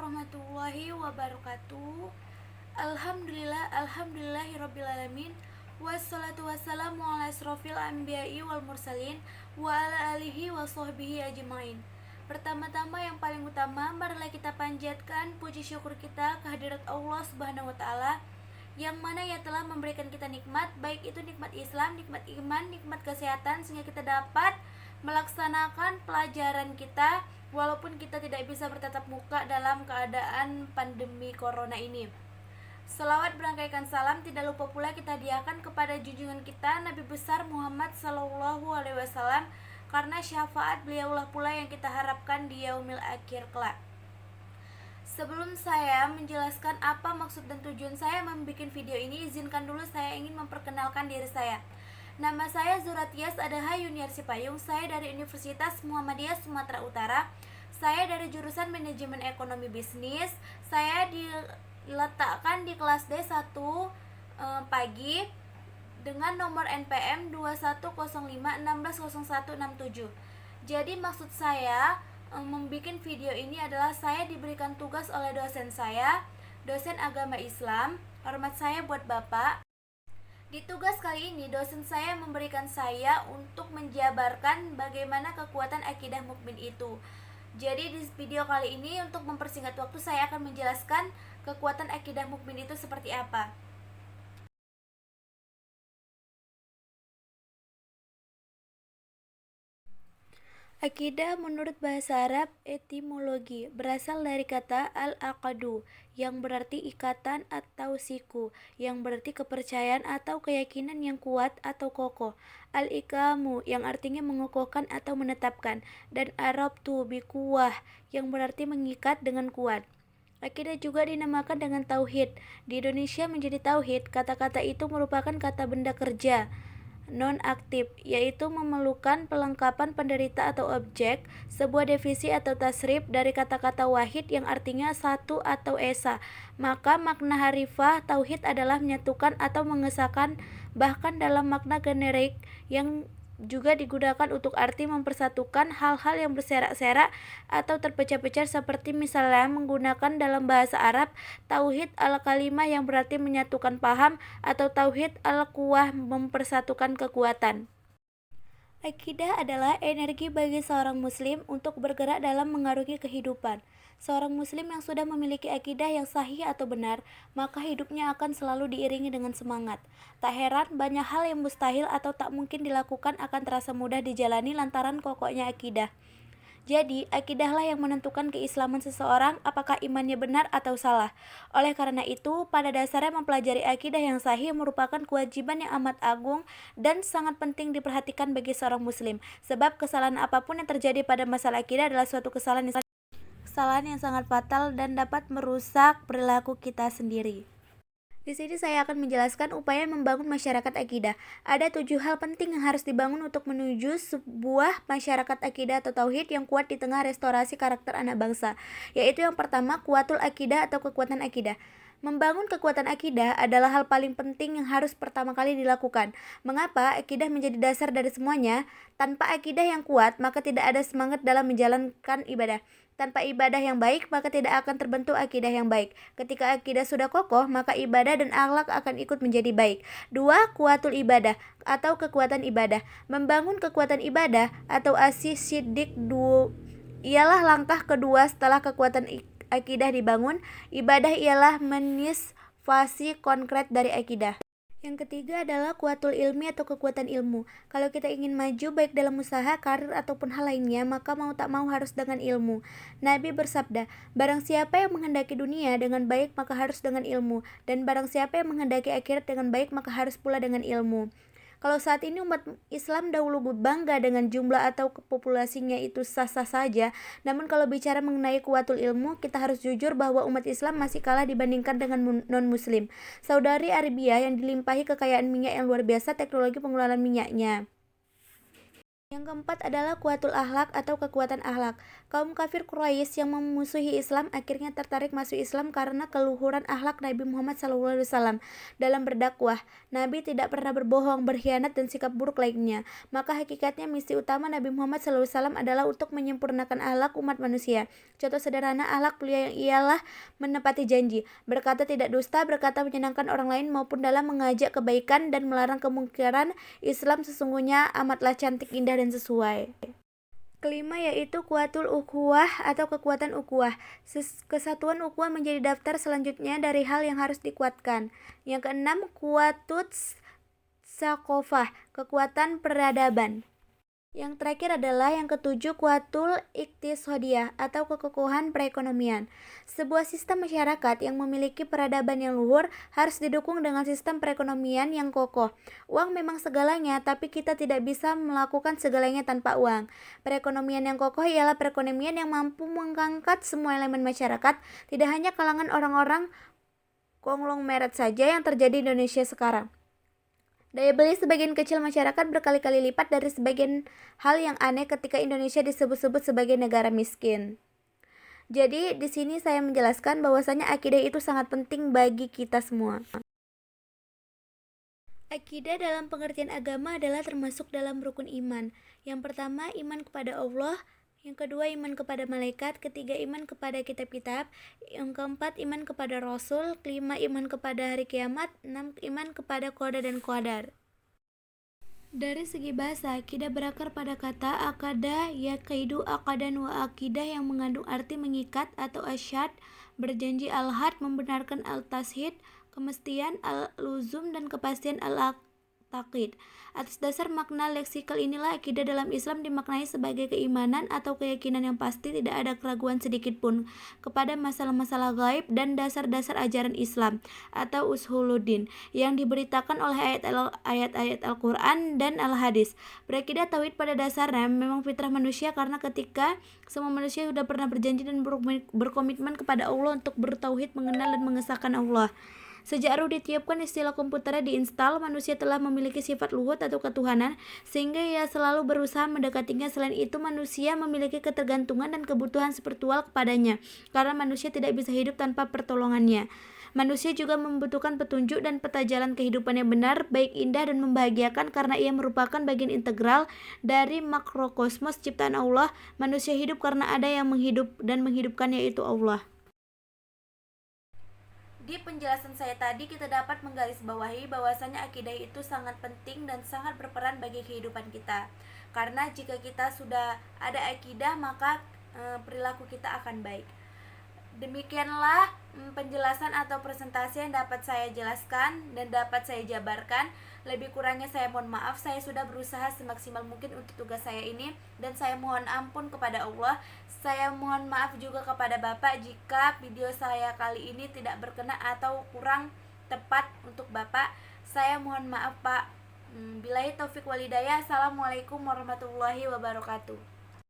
warahmatullahi wabarakatuh. Alhamdulillahirobbilalamin. Wassalatu wassalamu ala asrofil anbiya'i wal mursalin wa ala alihi wa sahbihi ajmain. Pertama-tama yang paling utama, marilah kita panjatkan puji syukur kita kehadirat Allah Subhanahu wa taala yang mana ia telah memberikan kita nikmat, baik itu nikmat Islam, nikmat iman, nikmat kesehatan, sehingga kita dapat melaksanakan pelajaran kita walaupun kita tidak bisa bertatap muka dalam keadaan pandemi corona ini. Selawat berangkaikan salam tidak lupa pula kita hadiahkan kepada junjungan kita Nabi besar Muhammad SAW, karena syafaat beliaulah pula yang kita harapkan di yaumil akhir kelak. Sebelum saya menjelaskan apa maksud dan tujuan saya membuat video ini, izinkan dulu saya ingin memperkenalkan diri saya. Nama saya Zuratias Adaha Yuniarsi Payung. Saya dari Universitas Muhammadiyah Sumatera Utara. Saya dari jurusan Manajemen Ekonomi Bisnis. Saya diletakkan di kelas D1 pagi dengan nomor NPM 2105160167. Jadi maksud saya membuat video ini adalah saya diberikan tugas oleh dosen saya, dosen agama Islam. Hormat saya buat Bapak. Di tugas kali ini, dosen saya memberikan saya untuk menjabarkan bagaimana kekuatan akidah mukmin itu. Jadi di video kali ini, untuk mempersingkat waktu, saya akan menjelaskan kekuatan akidah mukmin itu seperti apa. Akidah menurut bahasa Arab etimologi berasal dari kata al-aqdu yang berarti ikatan atau siku, yang berarti kepercayaan atau keyakinan yang kuat atau kokoh. Al-ikamu yang artinya mengokohkan atau menetapkan, dan arabtu biquwah yang berarti mengikat dengan kuat. Akidah juga dinamakan dengan tauhid. Di Indonesia menjadi tauhid, kata-kata itu merupakan kata benda kerja non-aktif, yaitu memerlukan pelengkapan penderita atau objek, sebuah definisi atau tasrif dari kata-kata wahid yang artinya satu atau esa. Maka makna harifah tauhid adalah menyatukan atau mengesahkan, bahkan dalam makna generik yang juga digunakan untuk arti mempersatukan hal-hal yang berserak-serak atau terpecah-pecah, seperti misalnya menggunakan dalam bahasa Arab tauhid al-kalimah yang berarti menyatukan paham, atau tauhid al-quwah mempersatukan kekuatan. Akidah adalah energi bagi seorang muslim untuk bergerak dalam mengarungi kehidupan. Seorang muslim yang sudah memiliki akidah yang sahih atau benar, maka hidupnya akan selalu diiringi dengan semangat. Tak heran banyak hal yang mustahil atau tak mungkin dilakukan akan terasa mudah dijalani lantaran kokohnya akidah. Jadi, akidahlah yang menentukan keislaman seseorang, apakah imannya benar atau salah. Oleh karena itu, pada dasarnya mempelajari akidah yang sahih merupakan kewajiban yang amat agung dan sangat penting diperhatikan bagi seorang muslim. Sebab kesalahan apapun yang terjadi pada masalah akidah adalah suatu kesalahan yang sangat fatal dan dapat merusak perilaku kita sendiri. Di sini saya akan menjelaskan upaya membangun masyarakat akidah. Ada 7 hal penting yang harus dibangun untuk menuju sebuah masyarakat akidah atau tauhid yang kuat di tengah restorasi karakter anak bangsa. Yaitu yang pertama, kuatul akidah atau kekuatan akidah. Membangun kekuatan akidah adalah hal paling penting yang harus pertama kali dilakukan. Mengapa? Akidah menjadi dasar dari semuanya. Tanpa akidah yang kuat, maka tidak ada semangat dalam menjalankan ibadah. Tanpa ibadah yang baik, maka tidak akan terbentuk akidah yang baik. Ketika akidah sudah kokoh, maka ibadah dan akhlak akan ikut menjadi baik. 2. Kuatul ibadah atau kekuatan ibadah. Membangun kekuatan ibadah atau asis sidik ialah langkah kedua setelah kekuatan akidah dibangun. Ibadah ialah manifestasi konkret dari akidah. Yang ketiga adalah kuatul ilmi atau kekuatan ilmu. Kalau kita ingin maju baik dalam usaha, karir ataupun hal lainnya, maka mau tak mau harus dengan ilmu. Nabi bersabda, barang siapa yang menghendaki dunia dengan baik maka harus dengan ilmu, dan barang siapa yang menghendaki akhirat dengan baik maka harus pula dengan ilmu. Kalau saat ini umat Islam dahulu bangga dengan jumlah atau populasinya itu sah-sah saja, namun kalau bicara mengenai kuatul ilmu, kita harus jujur bahwa umat Islam masih kalah dibandingkan dengan non-muslim. Saudi Arabia yang dilimpahi kekayaan minyak yang luar biasa, teknologi pengelolaan minyaknya Yang keempat adalah kuatul akhlak atau kekuatan akhlak. Kaum kafir Quraisy yang memusuhi Islam akhirnya tertarik masuk Islam karena keluhuran akhlak Nabi Muhammad SAW dalam berdakwah. Nabi tidak pernah berbohong, berkhianat, dan sikap buruk lainnya. Maka hakikatnya misi utama Nabi Muhammad SAW adalah untuk menyempurnakan akhlak umat manusia. Contoh sederhana akhlak beliau ialah menepati janji, berkata tidak dusta, berkata menyenangkan orang lain maupun dalam mengajak kebaikan dan melarang kemungkaran. Islam sesungguhnya amatlah cantik, indah, dan sesuai. Kelima yaitu kuatul ukhuwah atau kekuatan ukhuwah. Kesatuan ukhuwah menjadi daftar selanjutnya dari hal yang harus dikuatkan. Yang keenam, kuatut sakofah, kekuatan peradaban. Yang terakhir adalah yang ketujuh, kuatul iktisodiyah atau kekokohan perekonomian. Sebuah sistem masyarakat yang memiliki peradaban yang luhur harus didukung dengan sistem perekonomian yang kokoh. Uang memang segalanya, tapi kita tidak bisa melakukan segalanya tanpa uang. Perekonomian yang kokoh ialah perekonomian yang mampu mengangkat semua elemen masyarakat, tidak hanya kalangan orang-orang konglomerat saja yang terjadi di Indonesia sekarang. Daya beli sebagian kecil masyarakat berkali-kali lipat dari sebagian hal yang aneh ketika Indonesia disebut-sebut sebagai negara miskin. Jadi di sini saya menjelaskan bahwasanya akidah itu sangat penting bagi kita semua. Akidah dalam pengertian agama adalah termasuk dalam rukun iman. Yang pertama, iman kepada Allah. Yang kedua, iman kepada malaikat. Ketiga, iman kepada kitab-kitab. Yang keempat, iman kepada Rasul. Kelima, iman kepada hari kiamat. Enam, iman kepada qada dan qadar. Dari segi bahasa, akidah berakar pada kata akada, yaqidu, akadan, wa akidah yang mengandung arti mengikat atau asyad, berjanji, al-had, membenarkan, al-tashid, kemestian, al-luzum, dan kepastian, al-taqid. Atas dasar makna leksikal inilah akidah dalam Islam dimaknai sebagai keimanan atau keyakinan yang pasti, tidak ada keraguan sedikit pun kepada masalah-masalah gaib dan dasar-dasar ajaran Islam atau usuluddin yang diberitakan oleh ayat-ayat Al-Quran dan Al-Hadis. Berakidah tauhid pada dasarnya memang fitrah manusia, karena ketika semua manusia sudah pernah berjanji dan berkomitmen kepada Allah untuk bertauhid, mengenal dan mengesahkan Allah. Sejak ruh ditiupkan, istilah komputernya diinstal, manusia telah memiliki sifat luhut atau ketuhanan, sehingga ia selalu berusaha mendekatinya. Selain itu, manusia memiliki ketergantungan dan kebutuhan spiritual kepadanya, karena manusia tidak bisa hidup tanpa pertolongannya. Manusia juga membutuhkan petunjuk dan peta jalan kehidupan yang benar, baik, indah, dan membahagiakan, karena ia merupakan bagian integral dari makrokosmos ciptaan Allah. Manusia hidup karena ada yang menghidup dan menghidupkannya, yaitu Allah. Di penjelasan saya tadi kita dapat menggarisbawahi bahwasanya akidah itu sangat penting dan sangat berperan bagi kehidupan kita. Karena jika kita sudah ada akidah, maka perilaku kita akan baik. Demikianlah penjelasan atau presentasi yang dapat saya jelaskan dan dapat saya jabarkan. Lebih kurangnya saya mohon maaf. Saya sudah berusaha semaksimal mungkin untuk tugas saya ini, dan saya mohon ampun kepada Allah. Saya mohon maaf juga kepada Bapak jika video saya kali ini tidak berkenan atau kurang tepat untuk Bapak. Saya mohon maaf, Pak. Billahi taufik walhidayah. Assalamualaikum warahmatullahi wabarakatuh.